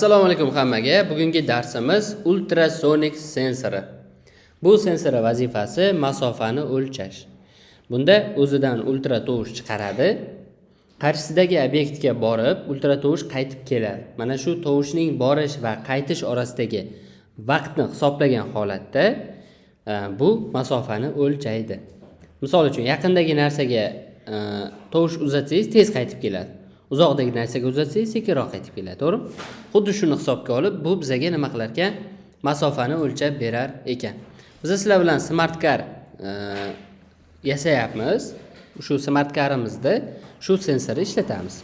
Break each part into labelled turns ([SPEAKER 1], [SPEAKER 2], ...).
[SPEAKER 1] Assalomu alaykum hammaga. Bugungi darsimiz ultrasonik sensori. Bu sensor vazifasi masofani o'lchash. Bunda o'zidan ultra tovush chiqaradi. Qarshisidagi obyektga borib, ultra tovush qaytib keladi. Mana shu tovushning borish va qaytish orasidagi vaqtni hisoblagan holatda bu masofani o'lchaydi. Misol uchun, yaqindagi narsaga tovush uzatsangiz tez qaytib keladi. Uzoqdagi narsaga uzatsangiz sekinroq qaytib keladi, to'g'rimi? Xuddi shuni hisobga olib, bu bizga nima qilar ekan? Masofani o'lchab berar ekan. Biz sizlar bilan smart car yasayapmiz. Shu smart carimizda shu sensorni ishlatamiz.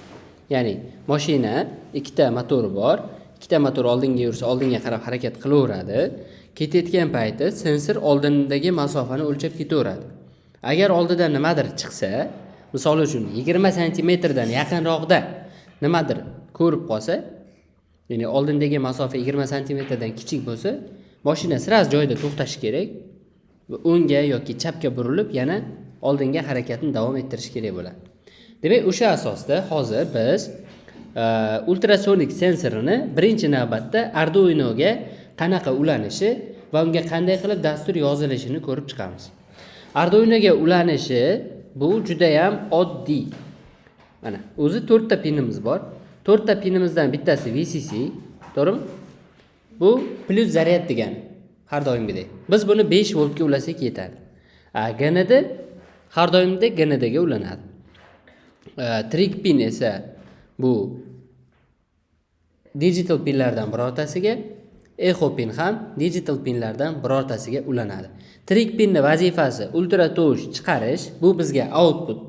[SPEAKER 1] Ya'ni mashina ikkita motori bor. Ikkita motor oldinga yursa, oldinga qarab harakat qilaveradi. Ketayotgan payti sensor oldindagi masofani o'lchab ketaveradi. Agar oldidan nimadir chiqsa, misol uchun 20 sm dan yaqinroqda nimadir ko'rib qolsa, ya'ni oldindagi masofa 20 sm dan kichik bo'lsa, mashina siraz joyida to'xtashi kerak va o'ngga yoki chapga burilib yana oldinga harakatni davom ettirish kerak bo'ladi. Demak, o'sha asosda hozir biz ultrasonik sensorini birinchi navbatda Arduinoga qanaqa ulanishi va unga qanday qilib dastur yozilishini ko'rib chiqamiz. Arduinoga ulanishi bu juda ham oddiy. Mana, o'zi 4 ta pinimiz bor. 4 ta pinimizdan bittasi VCC, to'g'rimi? Bu plyus zaryad degani, har doimgidek. Biz buni 5 voltga ulasak yetadi. GND har doimgidek GND ga ulanadi. Trig pin esa bu digital pinlardan birortasiga, echo pin ham digital pinlardan birortasiga ulanadi. Trig pinning vazifasi ultra tovush chiqarish, bu bizga output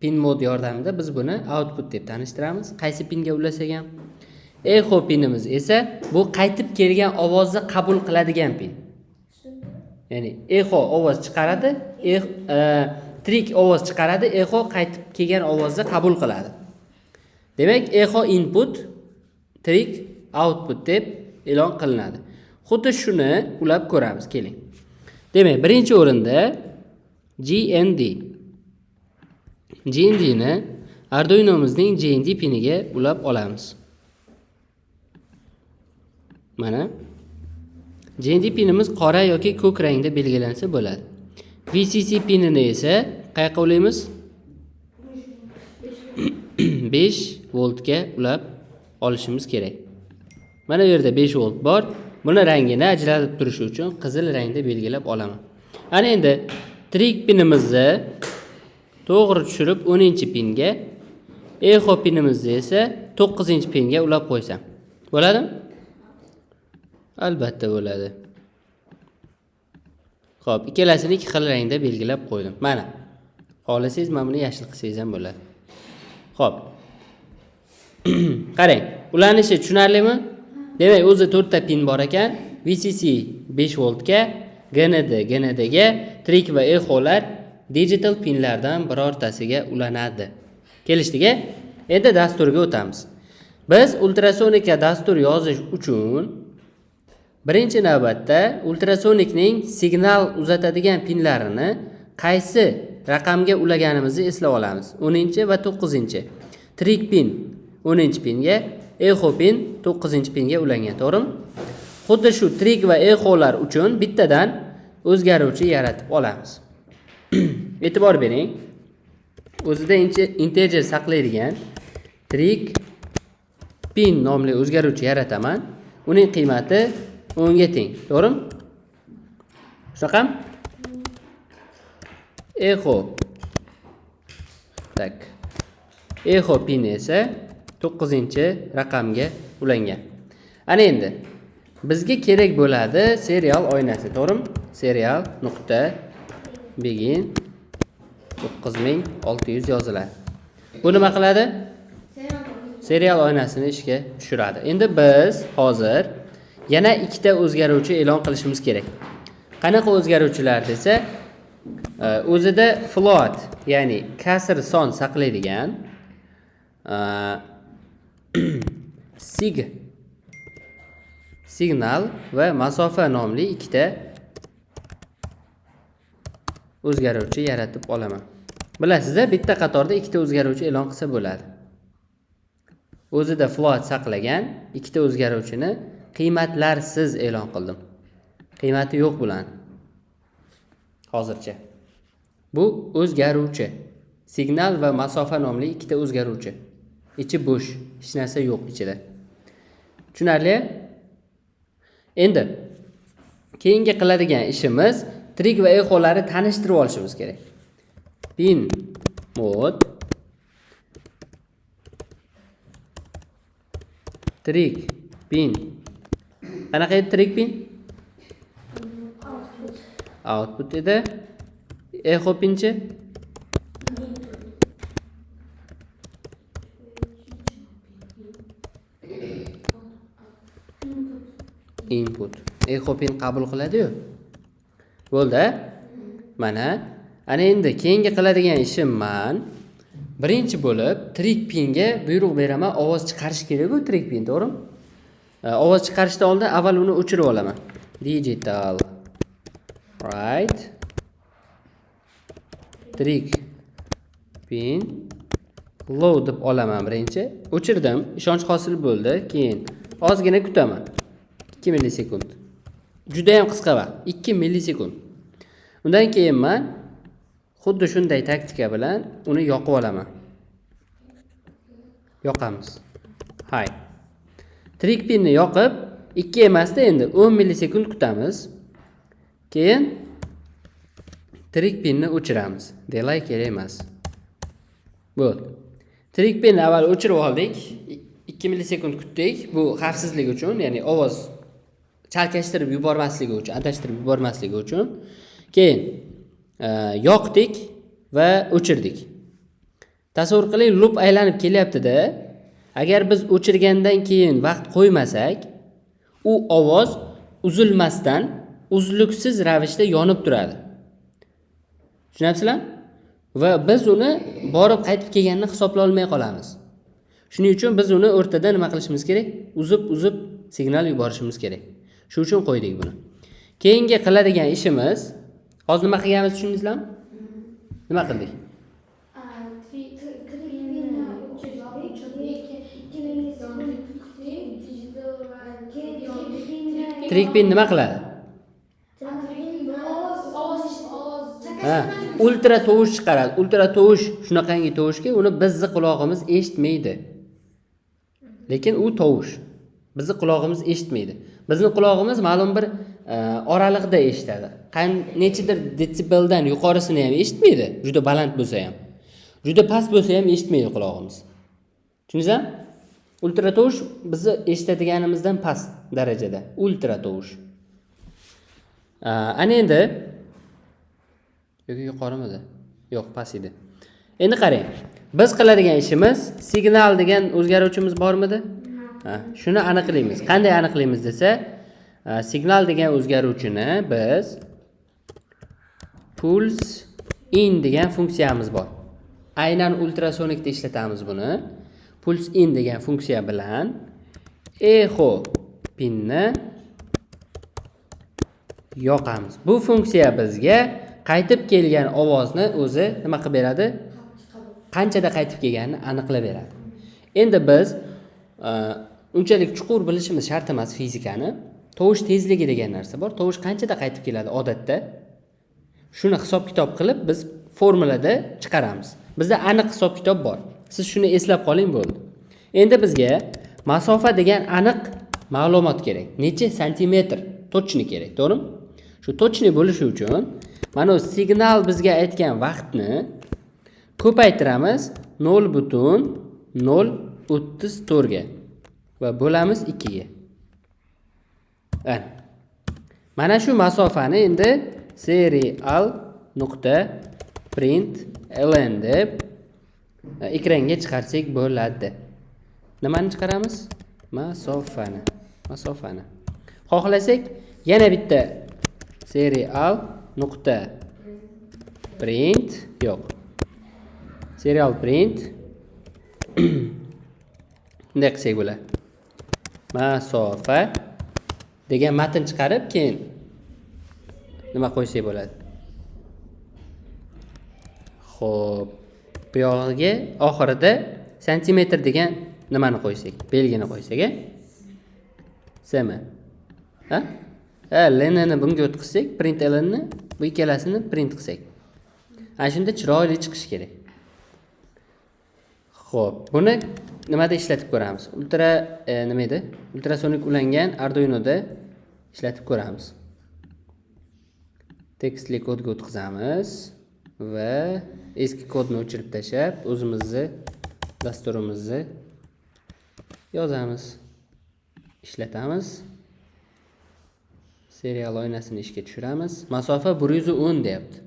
[SPEAKER 1] pin mod yordamida biz buni output deb tanishtiramiz. Qaysi pinga ulasak ham. Echo pinimiz esa bu qaytib kelgan ovozni qabul qiladigan pin. Ya'ni echo ovoz chiqaradi, trig ovoz chiqaradi, echo qaytib kelgan ovozni qabul qiladi. Demak, echo input, trig output deb e'lon qilinadi. Xuddi shuni ulab ko'ramiz, keling. Demak, birinchi o'rinda GND ni Arduino'mizning GND piniga ulab olamiz. Mana GND pinimiz qora yoki ko'k rangda belgilansa bo'ladi. VCC pinini esa qayerga ulaymiz? 5 voltga ulab olishimiz kerak. Mana bu yerda 5 volt bor. Buni rangini ajratib turish uchun qizil rangda belgilab olaman. Ana endi trig pinimizni to'g'ri tushirib 10-pinga, echo pinimizni esa 9-pinga ulab qo'ysam. Bo'ladimi? Albatta bo'ladi. Xo'p, ikkalasini ikki xil rangda belgilab qo'ydim. Mana. Xohlasangiz mana buni yashil qilsangiz ham bo'ladi. Xo'p. Qarang, ulanishi tushunarlimi? Demak, o'zi 4 ta pin bor ekan. VCC 5 voltga, GND ga, trig va echolar digital pinlardan birortasiga ulanadi. Kelishdik-a? Endi dasturga o'tamiz. Biz ultrasonika dastur yozish uchun birinchi navbatda ultrasonikning signal uzatadigan pinlarini qaysi raqamga ulaganimizni eslab olamiz. 10 va 9. Trig pin 10 pinga, echo pin 9 pinga ulangan, to'g'rimi? Xuddi shu trig va echolar uchun bittadan o'zgaruvchi yaratib olamiz. E'tibor bering. O'zida integer saqlaydigan trig pin nomli o'zgaruvchi yarataman. Uning qiymati 10 ga teng, to'g'rimi? Shunaqami? Echo pin esa 9-raqamga ulangan. Ana endi bizga kerak bo'ladi serial oynasi, to'g'rimi? Serial nuqta begin 9600 yoziladi. Bu nima qiladi? Serial oynasini ishga tushiradi. Endi biz hozir yana ikkita o'zgaruvchi e'lon qilishimiz kerak. Qanaqa o'zgaruvchilar desa, o'zida float, ya'ni kasr son saqlaydigan signal va masofa nomli ikkita o'zgaruvchi yaratib olaman. Bilasizlar, bitta qatorda ikkita o'zgaruvchi e'lon qilsa bo'ladi. o'zida float saqlagan ikkita o'zgaruvchini qiymatlarsiz e'lon qildim. Qiymati yo'q bularni. Hozircha. Bu o'zgaruvchi. Signal va masofa nomli ikkita o'zgaruvchi. Ichi bo'sh, hech narsa yo'q ichida. Tushunarli? Endi keyingi qiladigan ishimiz trig va echolarni tanishtirib olishimiz kerak. Pin mod trig pin. Qanaqa edi trig pin? Output edi. Echo pinchi? Input. Echo pin qabul qiladi-yu. Bo'ldi. Mana ana endi keyingi qiladigan ishim men birinchi bo'lib trig pinga buyruq beraman, ovoz chiqarish kerak-ku trig pin, to'g'rimi? Ovoz chiqarishdan oldin avval uni o'chirib olaman. Digital right trig pin low deb olaman birinchi. O'chirdim, ishonch hosil bo'ldi. Keyin ozgina kutaman. 2 millisekund. Juda ham qisqa vaqt, 2 millisekund. Undan keyin men xuddi shunday taktika bilan uni yoqib olaman. Yoqamiz. Hay. Trig pinni yoqib, 2 emasda endi 10 millisekund kutamiz. Keyin trig pinni o'chiramiz. Delay kerak emas. Bo'ldi. Trig pinni avval o'chirib oldik. 2 millisekund kutdik. Bu xavfsizlik uchun, ya'ni ovoz chalkashtirib yubormasligi uchun, adashtirib yubormasligi uchun. Keyin yoqdik va o'chirdik. Tasavvur qiling, loop aylanib kelyapti-da. Agar biz o'chirgandan keyin vaqt qo'ymasak, u ovoz uzilmasdan, uzluksiz ravishda yonib turadi. Tushunasizlar? Va biz uni borib qaytib kelganini hisoblay olmay qolamiz. Shuning uchun biz uni o'rtada nima qilishimiz kerak? Uzib signal yuborishimiz kerak. Shu uchun qo'ydik buni. Keyingi qiladigan ishimiz, hozir nima qilganimiz tushundingizlarmi? Nima qildik? Trig pin nima qiladi? Ultra tovush chiqaradi. Ultra tovush shunaqangi tovushki, uni bizni qulog'imiz eshitmaydi. Lekin u tovush. Bizni qulog'imiz eshitmaydi. Bizni qulog'imiz ma'lum bir oraliqda eshitadi. Nechidir desibeldan yuqorisini ham eshitmaydi, juda baland bo'lsa ham. Juda past bo'lsa ham eshitmaydi qulog'imiz. Tushundingizmi? Ultra tovush bizni eshitadiganimizdan past darajada. Ultra tovush. Ana endi yoki yuqorimidi? Yo'q, past edi. Endi qarang. Biz qiladigan ishimiz signal degan o'zgaruvchimiz bormidi? Shuni aniqlaymiz. Qanday aniqlaymiz desa, signal degan o'zgaruvchini biz pulse in degan funksiyamiz bor. Aynan ultrasonikda ishlatamiz buni. Pulse in degan funksiya bilan echo pinni yoqamiz. Bu funksiya bizga qaytib kelgan ovozni o'zi nima qilib beradi? Qanchada qaytib kelganini aniqlab beradi. Endi biz unchalik chuqur bilishimiz shart emas fizikani. Tovush tezligi degan narsa bor. Tovush qanchada qaytib keladi odatda? Shuni hisob-kitob qilib biz formulada chiqaramiz. Bizda aniq hisob-kitob bor. Siz shuni eslab qoling bo'ldi. Endi bizga masofa degan aniq ma'lumot kerak. Necha santimetr? Точный kerak, to'g'rimi? Shu точный bo'lishi uchun mana bu signal bizga aytgan vaqtni ko'paytiramiz 0.034 ga va bo'lamiz 2 ga. Mana shu masofani endi serial.println deb ekranga chiqarsak bo'ladi. Nimani chiqaramiz? Masofani. Xohlasak yana bitta serial.print yo'q. Serial print bunday qilsak bo'ladi. Masofa degan matn chiqarib, keyin nima qo'ysak bo'ladi? Xo'p, bu yog'iga oxirida santimetr degan nimani qo'ysak, belgini qo'ysak, sm. Ha? Lenni bunga o'tkazsak, print lnni bu ikkalasini print qilsak. Ana shunda chiroyli chiqishi kerak. Xo'p, buni nimada ishlatib ko'ramiz? Nima edi? Ultrasonik ulangan Arduinoda ishlatib ko'ramiz. Tekstli kodga o'tkazamiz va eski kodni o'chirib tashlab, o'zimizni dasturimizni yozamiz. Ishlatamiz. Serial oynasini ishga tushiramiz. Masofa 110 deyapti.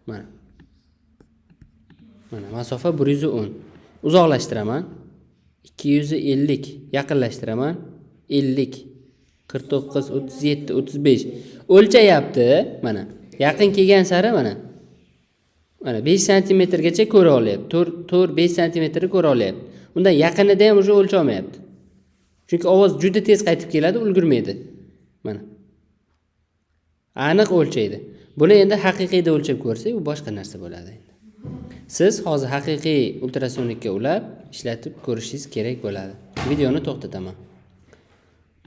[SPEAKER 1] Mana masofa 110. Uzoqlashtiraman. 250. Yaqinlashtiraman. 50. 49, 37, 35. O'lchayapti. Mana. Yaqin kelgan sari mana. Mana 5 cm gacha ko'ra olyapti. 4-5 cm ko'ra olyapti. Undan yaqinida ham o'sha o'lcha olmayapti. Chunki ovoz juda tez qaytib keladi, ulgurmaydi. Mana. Aniq o'lchaydi. Buni endi haqiqiyda o'lchab ko'rsak, u boshqa narsa bo'ladi endi. Siz hozir haqiqiy ultrasonikka ulab ishlatib ko'rishingiz kerak bo'ladi. Videoni to'xtataman.